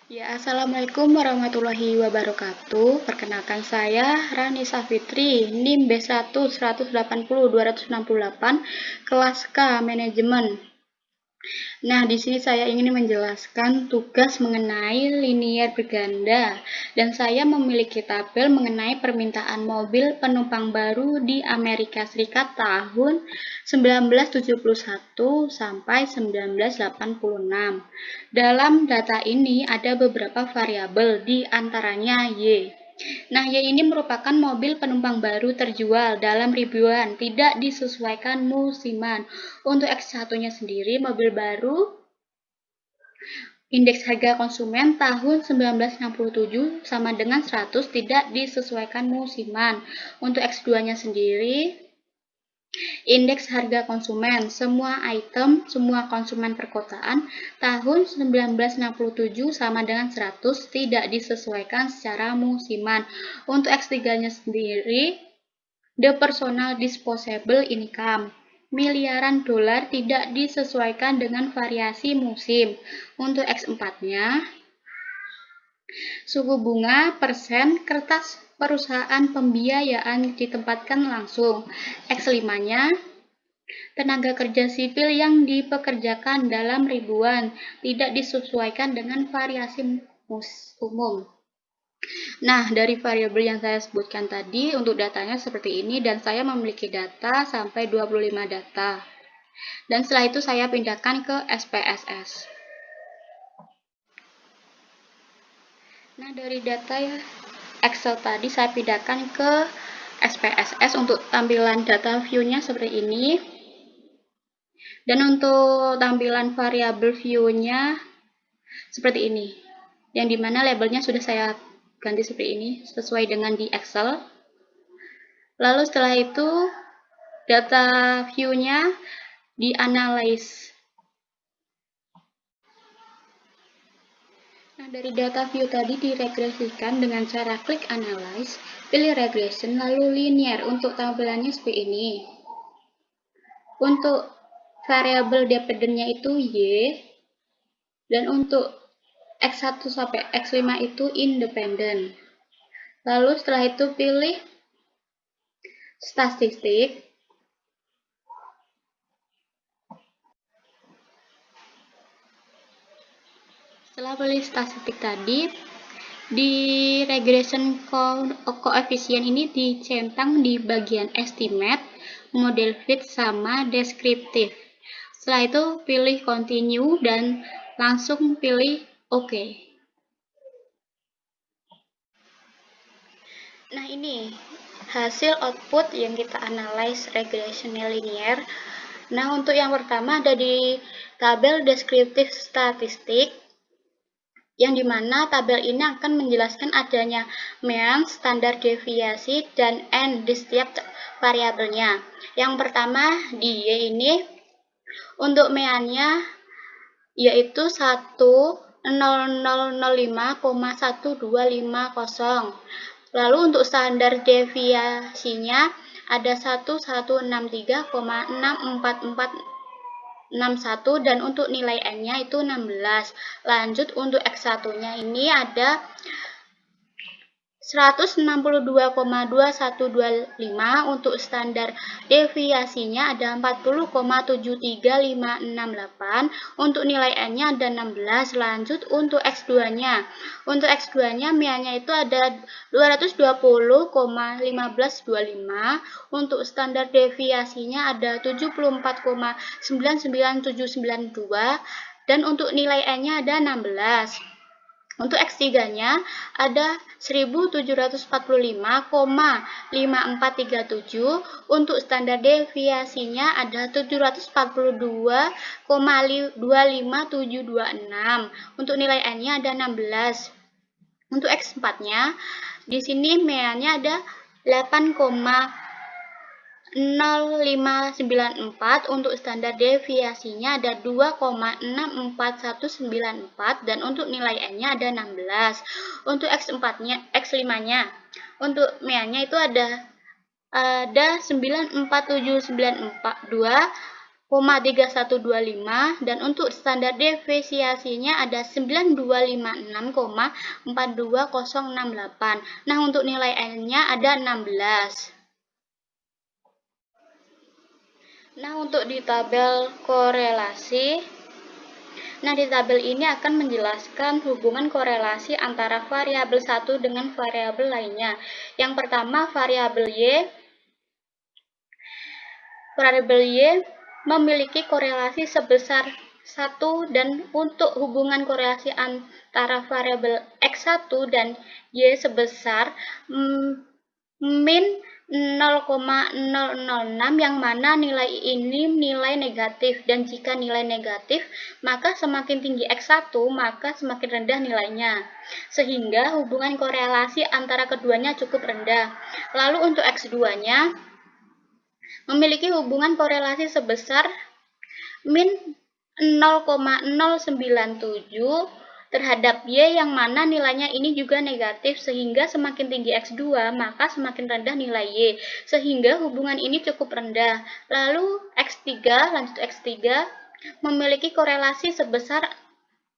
Ya, Assalamualaikum warahmatullahi wabarakatuh. Perkenalkan saya Rani Safitri, NIM B1 180 268, kelas K Manajemen. Nah, di sini saya ingin menjelaskan tugas mengenai linier berganda, dan saya memiliki tabel mengenai permintaan mobil penumpang baru di Amerika Serikat tahun 1971 sampai 1986. Dalam data ini ada beberapa variabel, di antaranya Y. Nah, Y ini merupakan mobil penumpang baru terjual dalam ribuan, tidak disesuaikan musiman. Untuk X1-nya sendiri, mobil baru, indeks harga konsumen tahun 1967 sama dengan 100, tidak disesuaikan musiman. Untuk X2-nya sendiri, indeks harga konsumen, semua item, semua konsumen perkotaan, tahun 1967 sama dengan 100, tidak disesuaikan secara musiman. Untuk X3-nya sendiri, the personal disposable income, miliaran dolar, tidak disesuaikan dengan variasi musim. Untuk X4-nya, suku bunga, persen, kertas perusahaan pembiayaan ditempatkan langsung. X5-nya, tenaga kerja sipil yang dipekerjakan dalam ribuan, tidak disesuaikan dengan variasi umum. Nah, dari variabel yang saya sebutkan tadi, untuk datanya seperti ini, dan saya memiliki data sampai 25 data. Dan setelah itu saya pindahkan ke SPSS. Nah, dari data ya Excel tadi saya pindahkan ke SPSS untuk tampilan data view-nya seperti ini. Dan untuk tampilan variabel view-nya seperti ini. Yang dimana labelnya sudah saya ganti seperti ini, sesuai dengan di Excel. Lalu setelah itu, data view-nya dianalisis. Nah, dari data view tadi diregresikan dengan cara klik analyze, pilih regression, lalu linear. Untuk tampilannya seperti ini. Untuk variabel dependent-nya itu Y, dan untuk X1 sampai X5 itu independent. Lalu setelah itu pilih statistik. Setelah pilih statistik tadi, di regression coefficient ini dicentang di bagian estimate, model fit, sama deskriptif. Setelah itu pilih continue dan langsung pilih OK. Nah, ini hasil output yang kita analyze regression linear. Nah, untuk yang pertama ada di tabel deskriptif statistik, yang dimana tabel ini akan menjelaskan adanya mean, standar deviasi, dan n di setiap variabelnya. Yang pertama di Y ini, untuk mean-nya yaitu 10.005,1250. Lalu untuk standar deviasinya ada 1163,64461, dan untuk nilai N-nya itu 16. Lanjut untuk X1-nya ini ada 162,2125, untuk standar deviasinya ada 40,73568, untuk nilai N-nya ada 16. Lanjut untuk X2-nya. Untuk X2-nya mean-nya itu ada 220,1525, untuk standar deviasinya ada 74,99792, dan untuk nilai N-nya ada 16. Untuk X3-nya ada 1745,5437, untuk standar deviasinya ada 742,25726, untuk nilai N-nya ada 16. Untuk X4-nya, di sini mean-nya ada 8,0594, untuk standar deviasinya ada 2,64194, dan untuk nilai N-nya ada 16. Untuk X5-nya, untuk mean-nya itu ada 94792, 0,3125 dan untuk standar deviasinya ada 9256,42068. Nah, untuk nilai N-nya ada 16. Nah, untuk di tabel korelasi, di tabel ini akan menjelaskan hubungan korelasi antara variabel satu dengan variabel lainnya. Yang pertama, variabel Y memiliki korelasi sebesar 1 dan untuk hubungan korelasi antara variabel X1 dan Y sebesar min 0,006 yang mana nilai ini nilai negatif, dan jika nilai negatif maka semakin tinggi X1 maka semakin rendah nilainya, sehingga hubungan korelasi antara keduanya cukup rendah. Lalu untuk X2-nya memiliki hubungan korelasi sebesar min 0,097 terhadap Y yang mana nilainya ini juga negatif, sehingga semakin tinggi X2 maka semakin rendah nilai Y, sehingga hubungan ini cukup rendah. Lalu lanjut X3 memiliki korelasi sebesar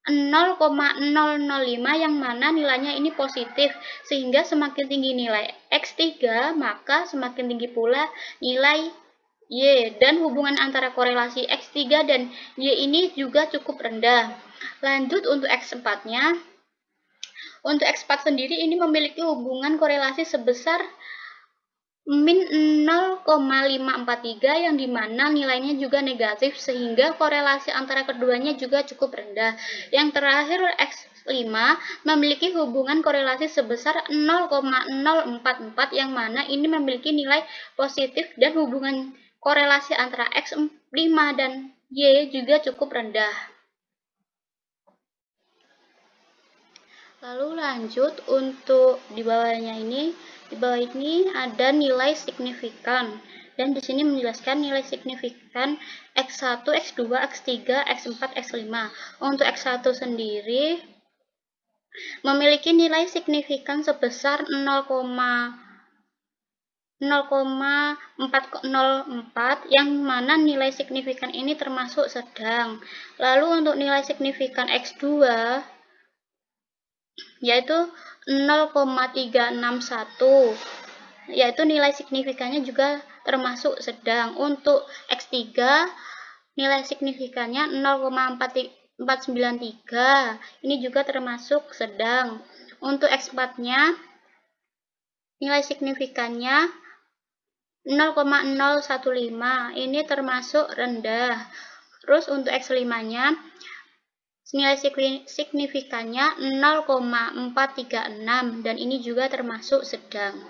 0,005 yang mana nilainya ini positif, sehingga semakin tinggi nilai X3 maka semakin tinggi pula nilai Y, dan hubungan antara korelasi X3 dan Y ini juga cukup rendah. Lanjut untuk X4-nya. Untuk X4 sendiri ini memiliki hubungan korelasi sebesar min 0,543 yang dimana nilainya juga negatif, sehingga korelasi antara keduanya juga cukup rendah. Yang terakhir X5 memiliki hubungan korelasi sebesar 0,044 yang mana ini memiliki nilai positif, dan hubungan korelasi antara X5 dan Y juga cukup rendah. Lalu lanjut untuk di bawahnya ini, di bawah ini ada nilai signifikan, dan di sini menjelaskan nilai signifikan X1, X2, X3, X4, X5. Untuk X1 sendiri memiliki nilai signifikan sebesar 0,404 yang mana nilai signifikan ini termasuk sedang. Lalu untuk nilai signifikan X2 yaitu 0,361, yaitu nilai signifikannya juga termasuk sedang. Untuk X3 nilai signifikannya 0,493, ini juga termasuk sedang. Untuk X4-nya nilai signifikannya 0,015, ini termasuk rendah. Terus untuk X5-nya nilai signifikannya 0,436 dan ini juga termasuk sedang.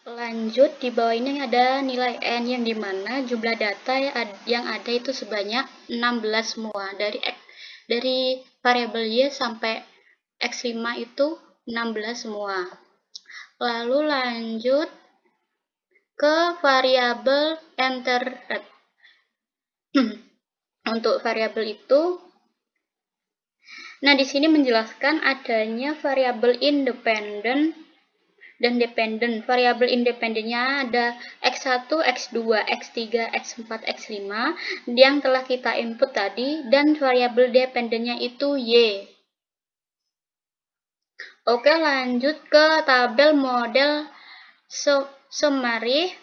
Lanjut di bawah ini ada nilai N yang dimana jumlah data yang ada itu sebanyak 16 semua. Dari variabel Y sampai X5 itu 16 semua. Lalu lanjut ke variabel entered. Untuk variabel itu, di sini menjelaskan adanya variabel independen dan dependen. Variabel independennya ada X1, X2, X3, X4, X5 yang telah kita input tadi, dan variabel dependennya itu Y. Oke, lanjut ke tabel model summary.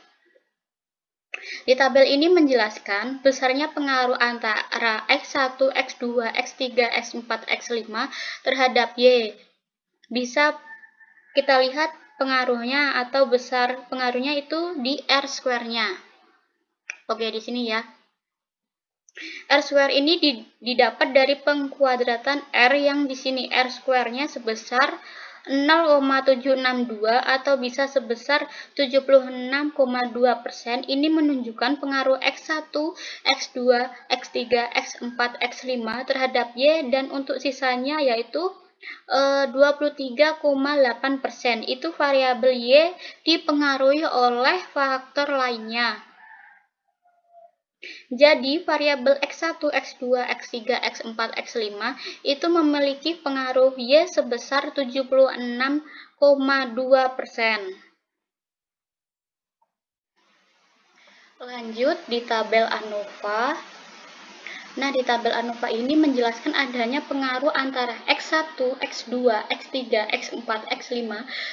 Di tabel ini menjelaskan besarnya pengaruh antara X1, X2, X3, X4, X5 terhadap Y. Bisa kita lihat pengaruhnya atau besar pengaruhnya itu di R-square-nya. Oke, di sini ya. R-square ini didapat dari pengkuadratan R yang di sini R-square-nya sebesar 0,762 atau bisa sebesar 76,2%. Ini menunjukkan pengaruh X1, X2, X3, X4, X5 terhadap Y, dan untuk sisanya yaitu 23,8%. Itu variabel Y dipengaruhi oleh faktor lainnya. Jadi, variabel X1, X2, X3, X4, X5 itu memiliki pengaruh Y sebesar 76,2%. Lanjut di tabel ANOVA. Nah, di tabel ANOVA ini menjelaskan adanya pengaruh antara X1, X2, X3, X4, X5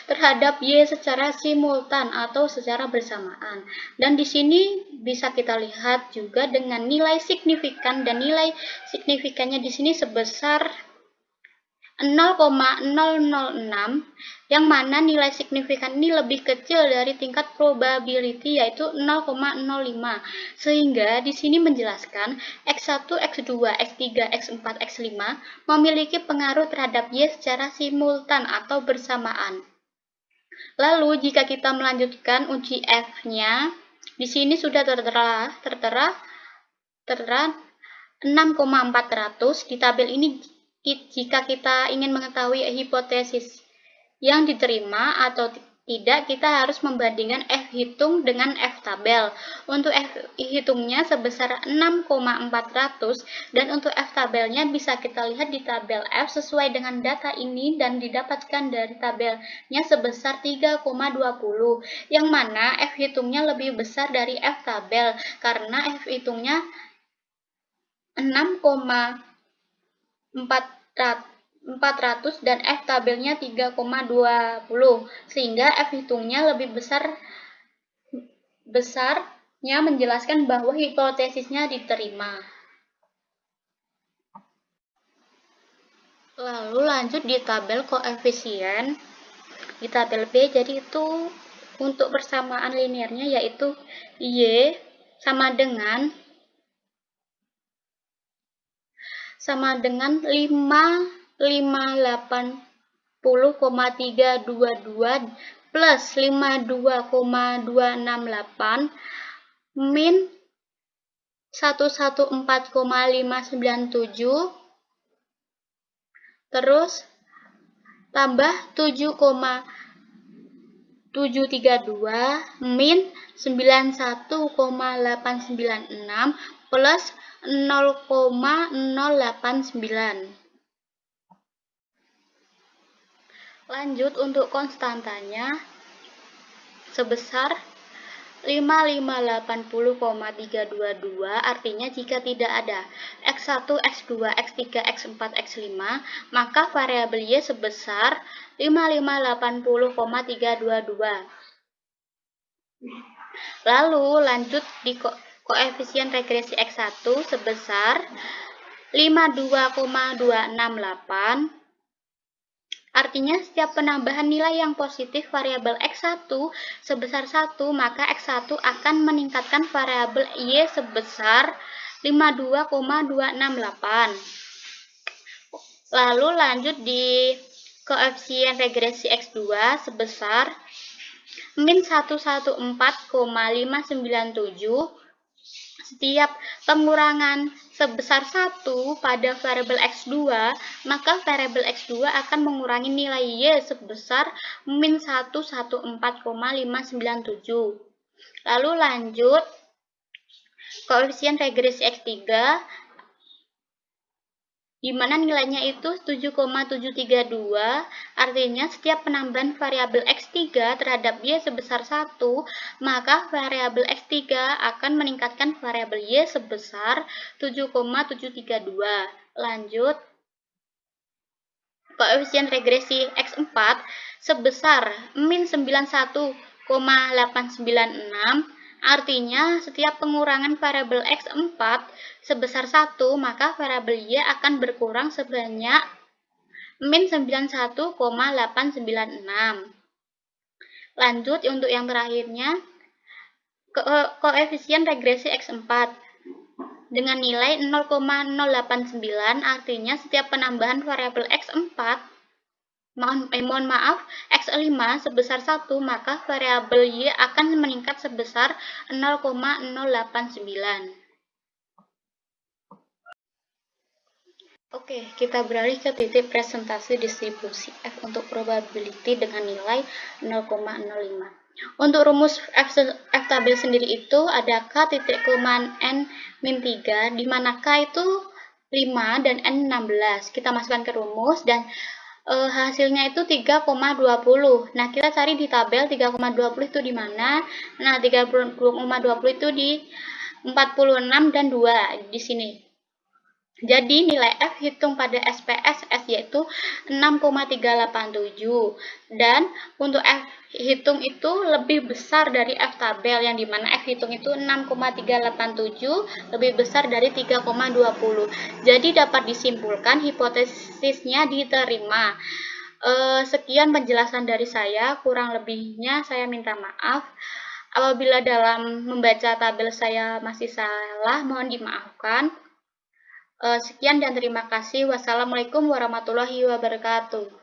terhadap Y secara simultan atau secara bersamaan. Dan di sini bisa kita lihat juga dengan nilai signifikan, dan nilai signifikannya di sini sebesar 0,006, yang mana nilai signifikan ini lebih kecil dari tingkat probability yaitu 0,05. Sehingga di sini menjelaskan X1, X2, X3, X4, X5 memiliki pengaruh terhadap Y secara simultan atau bersamaan. Lalu jika kita melanjutkan uji F-nya, di sini sudah tertera 6,400 di tabel ini. Jika kita ingin mengetahui hipotesis yang diterima atau tidak, kita harus membandingkan F hitung dengan F tabel. Untuk F hitungnya sebesar 6,400 dan untuk F tabelnya bisa kita lihat di tabel F sesuai dengan data ini dan didapatkan dari tabelnya sebesar 3,20, yang mana F hitungnya lebih besar dari F tabel karena F hitungnya 6,400 dan F tabelnya 3,20, sehingga F hitungnya lebih besarnya menjelaskan bahwa hipotesisnya diterima. Lalu lanjut di tabel koefisien di tabel B. Jadi itu untuk persamaan linearnya yaitu Y sama dengan 580,322 plus 52,268 min 114,597 terus tambah 7,732 min 91,896 plus 0,089. Lanjut untuk konstantanya sebesar 558,322, artinya jika tidak ada X1, X2, X3, X4, X5, maka variabel Y sebesar 558,322. Lalu lanjut di koefisien regresi X1 sebesar 52,268. Artinya setiap penambahan nilai yang positif variabel X1 sebesar 1, maka X1 akan meningkatkan variabel Y sebesar 52,268. Lalu lanjut di koefisien regresi X2 sebesar min 114,597. Setiap pengurangan sebesar 1 pada variabel X2, maka variabel X2 akan mengurangi nilai Y sebesar min 114,597. Lalu lanjut koefisien regresi X3, di mana nilainya itu 7,732, artinya setiap penambahan variabel X3 terhadap Y sebesar 1, maka variabel X3 akan meningkatkan variabel Y sebesar 7,732. Lanjut, koefisien regresi X4 sebesar min 91,896, artinya setiap pengurangan variabel X4 sebesar 1, maka variabel Y akan berkurang sebanyak min 91,896. Lanjut untuk yang terakhirnya, koefisien regresi X4 dengan nilai 0,089, artinya setiap penambahan variabel X4 X5 sebesar 1, maka variabel Y akan meningkat sebesar 0,089. Oke, kita beralih ke titik presentasi distribusi F untuk probability dengan nilai 0,05. Untuk rumus F tabel sendiri itu ada K titik kelemahan N min 3, di mana K itu 5 dan N 16. Kita masukkan ke rumus dan Hasilnya itu 3,20. Nah, kita cari di tabel 3,20 itu di mana? Nah, 3,20 itu di 46 dan 2 di sini. Jadi nilai F hitung pada SPSS yaitu 6,387 dan untuk F hitung itu lebih besar dari F tabel yang dimana F hitung itu 6,387 lebih besar dari 3,20. Jadi dapat disimpulkan hipotesisnya diterima. Sekian penjelasan dari saya, kurang lebihnya saya minta maaf. Apabila dalam membaca tabel saya masih salah, mohon dimaafkan. Sekian dan terima kasih. Wassalamualaikum warahmatullahi wabarakatuh.